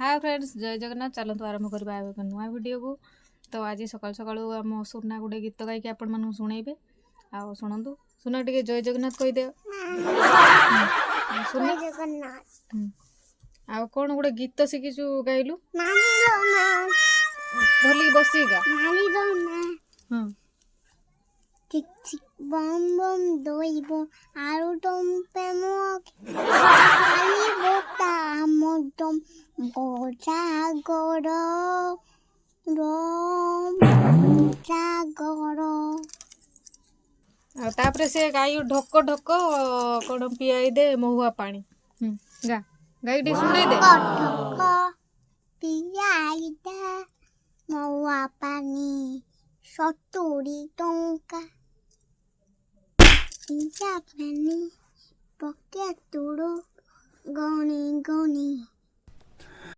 Hi friends, जय जगन्नाथ। चलतु आरंभ करवा एक नुआ वीडियो को। तो आज सकाल सकाल आम सुना गोटे गीत गायिकी आपण मानू शुणेबे। आ शुणु सुना टे जय जगन्नाथ कहीदे। सुना आ कौन गोटे गीत शिखिचु गाइलु भली बसी गा। Tick tick bom bom doi bom aru dom pemok ali bota modom boja goro dom boja goro आ तापरे से गाय ढोक ढोक कौन पियाई दे महुआ पानी। गा गाई डी सुनाई दे। ढोक पियाई दे महुआ पानी 70 टंका पिया पानी पके तुड़ो गणी गणी